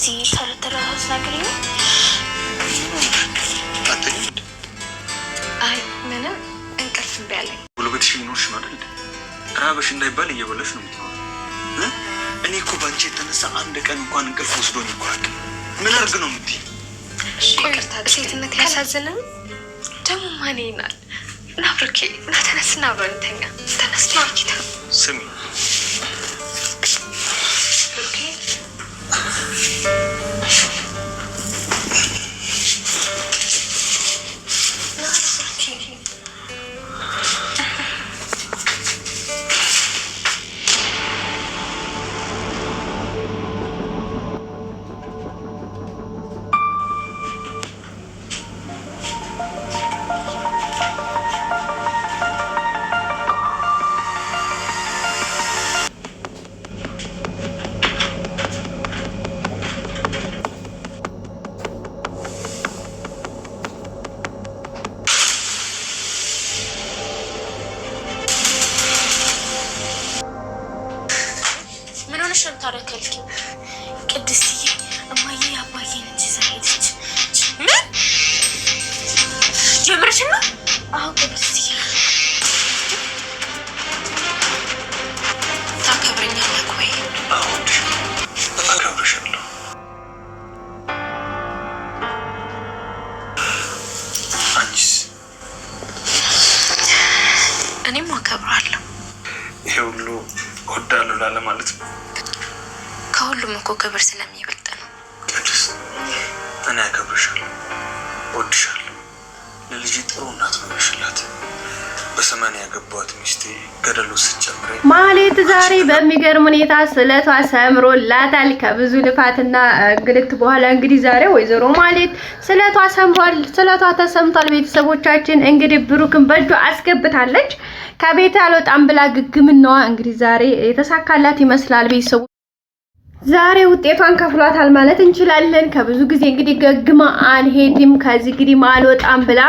ተረተራስ ናገሪኝ አይ ምንም እንቅልፍ ቢያለኝ ጉልበትሽ ይኖርሽ ነው አይደል? ራበሽ እንዳይባል እየበለሽ ነው የምትኖር። እኔ እኮ ባንቺ የተነሳ አንድ ቀን እንኳን እንቅልፍ ወስዶኝ ይቆራል። ምን አርግ ነው የምትይ? እሺ ይቅርታ ሴትነት ያሳዝንም ደሞ ማን ይናል? ናብርኬ ተነስና አብረንተኛ ተነስና አርኪታ ስሚ ቅድስትዬ እማዬ አባዬን እንጂ ዛሬች ምን ጀምረሽ ነው? አዎ ቅድስትዬ ታከብረኛለህ ወይ? አዎ አከብርሻለሁ። አንቺስ? እኔም አከብራለሁ። ይሄ ሁሉ እወዳለሁ ላለ ማለት ነው። ከሁሉም እኮ ክብር ስለሚበልጥ ነው። ቅድስት እኔ አከብርሻለሁ፣ እወድሻለሁ። ለልጄ ጥሩ እናት ነው የምሽላት። በሰማንያ ያገባኋት ሚስቴ ገደሉ ስትጨምረኝ ማህሌት ዛሬ በሚገርም ሁኔታ ስለቷ ሰምሮላታል። ከብዙ ልፋትና እንግልት በኋላ እንግዲህ ዛሬ ወይዘሮ ማህሌት ስለቷ ሰምሯል፣ ስለቷ ተሰምቷል። ቤተሰቦቻችን እንግዲህ ብሩክን በእጇ አስገብታለች። ከቤት አልወጣም ብላ ግግምናዋ እንግዲህ ዛሬ የተሳካላት ይመስላል። ቤተሰቡ ዛሬ ውጤቷን ከፍሏታል ማለት እንችላለን። ከብዙ ጊዜ እንግዲህ ገግማ አልሄድም ከዚህ እንግዲህ አልወጣም ብላ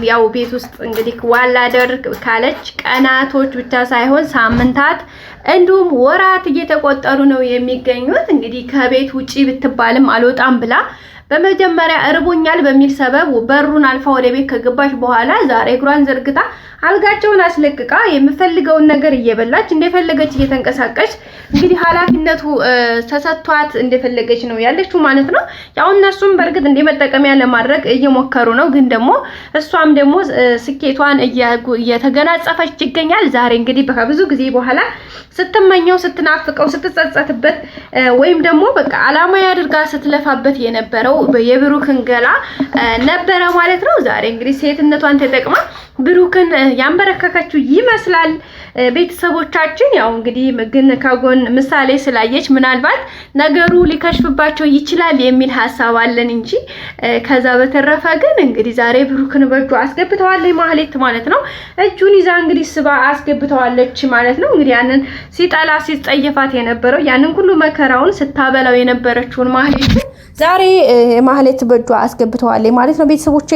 ያው ቤት ውስጥ እንግዲህ ዋላደር ካለች ቀናቶች ብቻ ሳይሆን ሳምንታት እንዲሁም ወራት እየተቆጠሩ ነው የሚገኙት። እንግዲህ ከቤት ውጪ ብትባልም አልወጣም ብላ በመጀመሪያ እርቦኛል በሚል ሰበብ በሩን አልፋ ወደ ቤት ከገባች በኋላ ዛሬ እግሯን ዘርግታ አልጋቸውን አስለቅቃ የምፈልገውን ነገር እየበላች እንደፈለገች እየተንቀሳቀች እንግዲህ ኃላፊነቱ ተሰጥቷት እንደፈለገች ነው ያለችው ማለት ነው። ያው እነሱም በርግጥ እንደመጠቀሚያ ለማድረግ እየሞከሩ ነው፣ ግን ደግሞ እሷም ደግሞ ስኬቷን እየተገናጸፈች ይገኛል። ዛሬ እንግዲህ በብዙ ጊዜ በኋላ ስትመኘው ስትናፍቀው ስትጸጸትበት ወይም ደግሞ በቃ አላማ ያድርጋ ስትለፋበት የነበረው የብሩክን ገላ ነበረ ማለት ነው። ዛሬ እንግዲህ ሴትነቷን ተጠቅማ ብሩክን ያንበረከከችው ይመስላል። ቤተሰቦቻችን ያው እንግዲህ ግን ከጎን ምሳሌ ስላየች ምናልባት ነገሩ ሊከሽፍባቸው ይችላል የሚል ሐሳብ አለን እንጂ ከዛ በተረፈ ግን እንግዲህ ዛሬ ብሩክን በእጁ አስገብተዋለች ማህሌት ማለት ነው። እጁን ይዛ እንግዲህ ስባ አስገብተዋለች ማለት ነው። እንግዲህ ያንን ሲጠላ ሲጠየፋት የነበረው ያንን ሁሉ መከራውን ስታበላው የነበረችውን ማህሌት ዛሬ ማህሌት በእጇ አስገብተዋለች ማለት ነው። ቤተሰቦቼ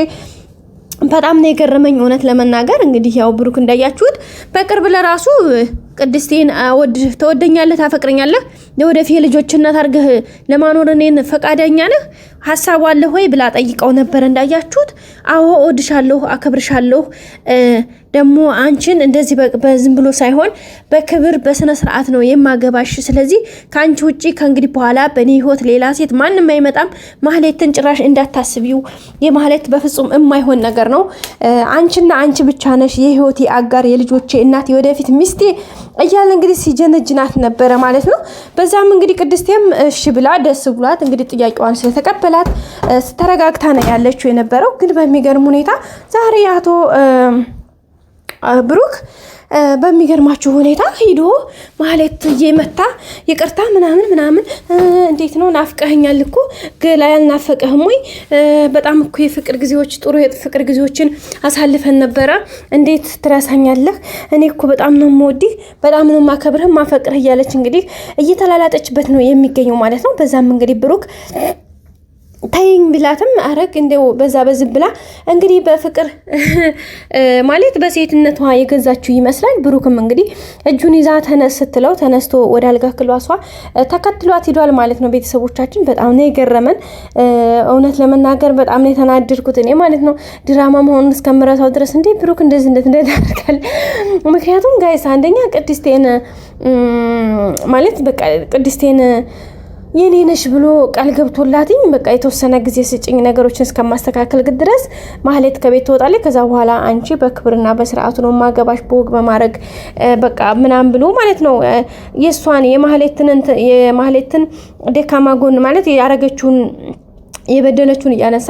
በጣም ነው የገረመኝ እውነት ለመናገር። እንግዲህ ያው ብሩክ እንዳያችሁት በቅርብ ለራሱ ቅድስቴን ተወደኛለህ፣ ታፈቅረኛለህ፣ ለወደፊት ልጆች እናት አድርገህ ለማኖር እኔን ፈቃደኛ ነህ፣ ሐሳብ አለ ሆይ ብላ ጠይቀው ነበር እንዳያችሁት። አዎ እወድሻለሁ፣ አከብርሻለሁ፣ ደግሞ አንቺን እንደዚህ በዝም ብሎ ሳይሆን በክብር በስነ ስርዓት ነው የማገባሽ። ስለዚህ ካንቺ ውጪ ከእንግዲህ በኋላ በኔ ህይወት ሌላ ሴት ማንንም አይመጣም። ማህሌትን ጭራሽ እንዳታስቢው፣ የማህሌት በፍጹም የማይሆን ነገር ነው። አንቺና አንቺ ብቻ ነሽ የህይወቴ አጋር፣ የልጆቼ እናት፣ የወደፊት ሚስቴ እያለ እንግዲህ ሲጀነጅናት ነበረ ማለት ነው። በዛም እንግዲህ ቅድስቴም እሺ ብላ ደስ ብሏት እንግዲህ ጥያቄዋን ስለተቀበላት ተረጋግታ ነው ያለችው የነበረው። ግን በሚገርም ሁኔታ ዛሬ አቶ ብሩክ በሚገርማችሁ ሁኔታ ሄዶ ማህሌት እየመታ ይቅርታ ምናምን እንዴት ነው ናፍቀኸኛል እኮ ገላ ያልናፈቀህም ወይ? በጣም እኮ የፍቅር ጊዜዎች ጥሩ የፍቅር ጊዜዎችን አሳልፈን ነበረ፣ እንዴት ትረሳኛለህ? እኔ እኮ በጣም ነው የምወድህ፣ በጣም ነው ማከብርህ፣ ማፈቅርህ እያለች እንግዲህ እየተላላጠችበት ነው የሚገኘው ማለት ነው። በዛም እንግዲህ ብሩክ ታይኝ ብላትም አረግ እንደው በዛ በዝም ብላ እንግዲህ በፍቅር ማለት በሴትነቷ የገዛችው ይመስላል። ብሩክም እንግዲህ እጁን ይዛ ተነስ ስትለው ተነስቶ ወደ አልጋ ክሏሷ ተከትሏት ሄዷል ማለት ነው። ቤተሰቦቻችን በጣም ነው የገረመን። እውነት ለመናገር በጣም ነው የተናደድኩት እኔ ማለት ነው። ድራማ መሆኑን እስከምረሳው ድረስ እንዴ ብሩክ እንደዚህ ያደርጋል? ምክንያቱም ጋይስ አንደኛ ቅድስቴን ማለት በቃ ቅድስቴን የኔ ነሽ ብሎ ቃል ገብቶላትኝ በቃ የተወሰነ ጊዜ ስጭኝ ነገሮችን እስከማስተካከል ድረስ ማህሌት ከቤት ትወጣለች። ከዛ በኋላ አንቺ በክብርና በስርዓቱ ነው ማገባሽ በወግ በማድረግ በቃ ምናምን ብሎ ማለት ነው የሷን የማህሌትን ደካማ ጎን ማለት ያረገችውን የበደለችውን እያነሳ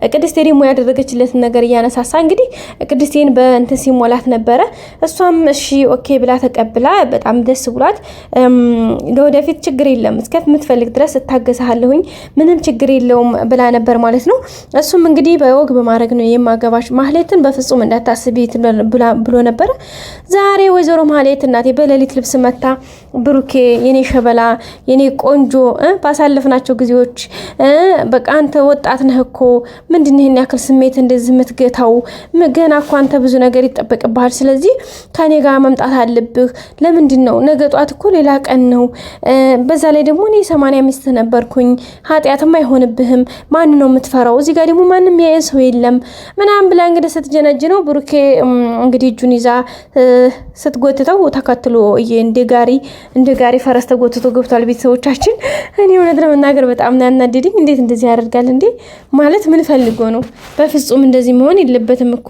ቅድስቴ ደግሞ ያደረገችለትን ነገር እያነሳሳ እንግዲህ ቅድስቴን በእንትን ሲሞላት ነበረ። እሷም እሺ ኦኬ ብላ ተቀብላ በጣም ደስ ብሏት ለወደፊት ችግር የለም እስከምትፈልግ ድረስ እታገሳለሁኝ ምንም ችግር የለውም ብላ ነበር ማለት ነው። እሱም እንግዲህ በወግ በማድረግ ነው የማገባሽ ማህሌትን በፍጹም እንዳታስቢ ብሎ ነበር። ዛሬ ወይዘሮ ማህሌት እናቴ በሌሊት ልብስ መታ ብሩኬ የኔ ሸበላ የኔ ቆንጆ ባሳለፍናቸው ጊዜዎች በቃ አንተ ወጣት ነህ እኮ ምንድነው ይሄን ያክል ስሜት እንደዚህ የምትገታው? ገና እኮ አንተ ብዙ ነገር ይጠበቅብሃል። ስለዚህ ከኔ ጋር መምጣት አለብህ። ለምንድን ነው ነገ ጧት እኮ ሌላ ቀን ነው። በዛ ላይ ደግሞ እኔ 80 ሚስት ነበርኩኝ። ኃጢያትም አይሆንብህም። ማን ነው የምትፈራው? እዚህ ጋር ደግሞ ማንም ያየ ሰው የለም ምናምን ብላ እንግዲህ ስትጀነጅ ነው ብሩኬ እንግዲህ እጁን ይዛ ስትጎትተው ተከትሎ እንደ ጋሪ ፈረስ ተጎትቶ ገብቷል። ቤተሰቦቻችን እኔ እውነት ለመናገር በጣም ነው ያናደደኝ። እንዴት እንደዚህ ያደርጋል እንዴ? ማለት ምን ፈልጎ ነው? በፍጹም እንደዚህ መሆን የለበትም እኮ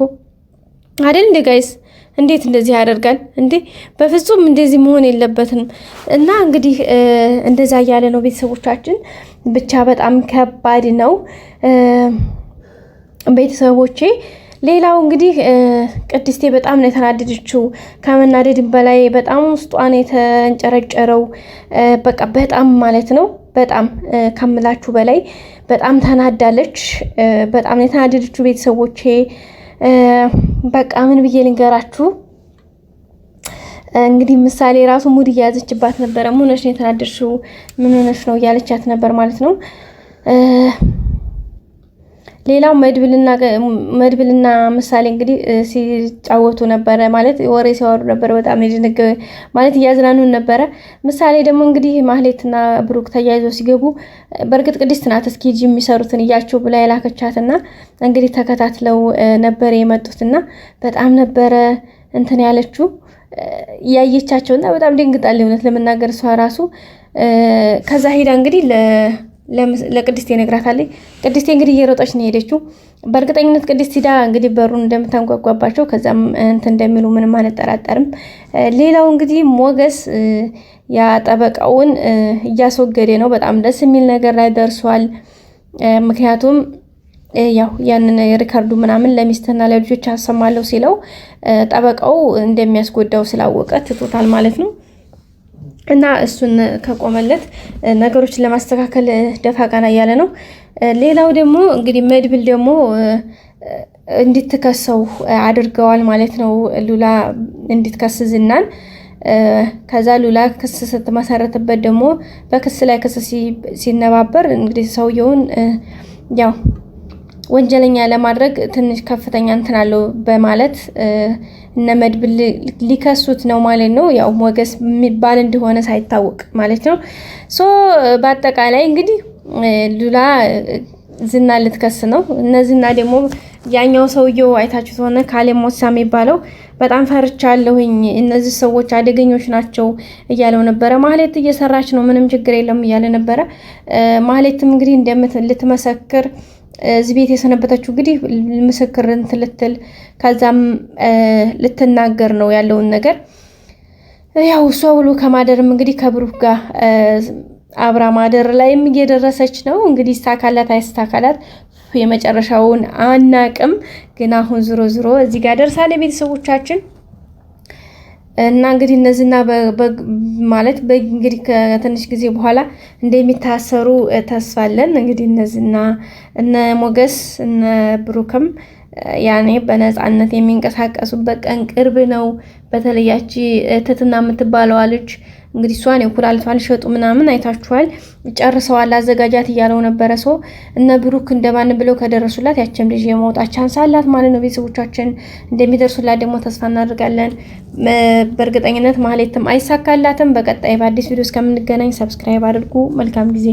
አይደል እንዴ ጋይስ? እንዴት እንደዚህ ያደርጋል እንዴ? በፍጹም እንደዚህ መሆን የለበትም። እና እንግዲህ እንደዛ እያለ ነው ቤተሰቦቻችን። ብቻ በጣም ከባድ ነው ቤተሰቦቼ። ሌላው እንግዲህ ቅድስቴ በጣም ነው የተናደደችው። ከመናደድ በላይ በጣም ውስጧን የተንጨረጨረው በቃ በጣም ማለት ነው በጣም ከምላችሁ በላይ በጣም ተናዳለች። በጣም የተናደደችው ቤተሰቦቼ በቃ ምን ብዬ ልንገራችሁ። እንግዲህ ምሳሌ ራሱ ሙድ እያያዘችባት ነበረ። ምን ሆነሽ ነው የተናደድሽው? ምን ሆነሽ ነው እያለቻት ነበር ማለት ነው። ሌላው መድብልና ምሳሌ እንግዲህ ሲጫወቱ ነበረ ማለት ወሬ ሲያወሩ ነበረ። በጣም ይድንግ ማለት እያዝናኑን ነበረ። ምሳሌ ደግሞ እንግዲህ ማህሌትና ብሩክ ተያይዘው ሲገቡ በእርግጥ ቅድስት ናት እስኪ ሂጂ የሚሰሩትን እያቸው ብላ የላከቻትና እንግዲህ ተከታትለው ነበር የመጡትና በጣም ነበረ እንትን ያለችው ያየቻቸውና በጣም ደንግጣለች እውነት ለመናገር እሷ ራሱ። ከዛ ሄዳ እንግዲህ ለቅድስቴ ነግራታለች። ቅድስቴ እንግዲህ እየሮጠች ነው ሄደችው። በእርግጠኝነት ቅድስት ሂዳ እንግዲህ በሩን እንደምታንጓጓባቸው ከዛም እንትን እንደሚሉ ምንም አንጠራጠርም። ሌላው እንግዲህ ሞገስ ያጠበቀውን እያስወገደ ነው። በጣም ደስ የሚል ነገር ላይ ደርሷል። ምክንያቱም ያው ያንን ሪካርዱ ምናምን ለሚስትና ለልጆች አሰማለሁ ሲለው ጠበቃው እንደሚያስጎዳው ስላወቀ ትቶታል ማለት ነው። እና እሱን ከቆመለት ነገሮችን ለማስተካከል ደፋ ቀና እያለ ነው። ሌላው ደግሞ እንግዲህ መድብል ደግሞ እንድትከሰው አድርገዋል ማለት ነው። ሉላ እንድትከስ ዝናን። ከዛ ሉላ ክስ ስትመሰረትበት ደግሞ በክስ ላይ ክስ ሲነባበር እንግዲህ ሰውየውን ያው ወንጀለኛ ለማድረግ ትንሽ ከፍተኛ እንትን አለው በማለት እነ መድብል ሊከሱት ነው ማለት ነው። ያው ሞገስ የሚባል እንደሆነ ሳይታወቅ ማለት ነው። ሶ በአጠቃላይ እንግዲህ ሉላ ዝና ልትከስ ነው። እነዚህና ደግሞ ያኛው ሰውየው አይታችሁት ሆነ ካሌ ሞሳ የሚባለው በጣም ፈርቻለሁኝ፣ እነዚህ ሰዎች አደገኞች ናቸው እያለው ነበረ። ማህሌት እየሰራች ነው፣ ምንም ችግር የለም እያለ ነበረ። ማህሌትም እንግዲህ ልትመሰክር እዚህ ቤት የሰነበተችው እንግዲህ ምስክር እንትልትል ከዛም ልትናገር ነው ያለውን ነገር። ያው እሷ ውሎ ከማደርም እንግዲህ ከብሩክ ጋር አብራ ማደር ላይም እየደረሰች ነው። እንግዲህ ስታካላት አይስታካላት የመጨረሻውን አናቅም፣ ግን አሁን ዝሮ እዚህ ጋር ደርሳለ ቤተሰቦቻችን። እና እንግዲህ እነዚህና ማለት እንግዲህ ከትንሽ ጊዜ በኋላ እንደሚታሰሩ ተስፋለን። እንግዲህ እነዚህና እነ ሞገስ እነ ብሩክም ያኔ በነፃነት የሚንቀሳቀሱበት ቀን ቅርብ ነው። በተለያቺ ትትና የምትባለዋ ልጅ እንግዲህ እሷን ኩላሊቷን ሸጡ ምናምን አይታችኋል። ጨርሰዋል አዘጋጃት እያለው ነበረ ሰው እነ ብሩክ እንደማን ብለው ከደረሱላት ያችም ልጅ የመውጣት ቻንስ አላት ማለት ነው። ቤተሰቦቻችን እንደሚደርሱላት ደግሞ ተስፋ እናደርጋለን። በእርግጠኝነት ማህሌትም አይሳካላትም። በቀጣይ በአዲስ ቪዲዮ እስከምንገናኝ ሰብስክራይብ አድርጉ። መልካም ጊዜ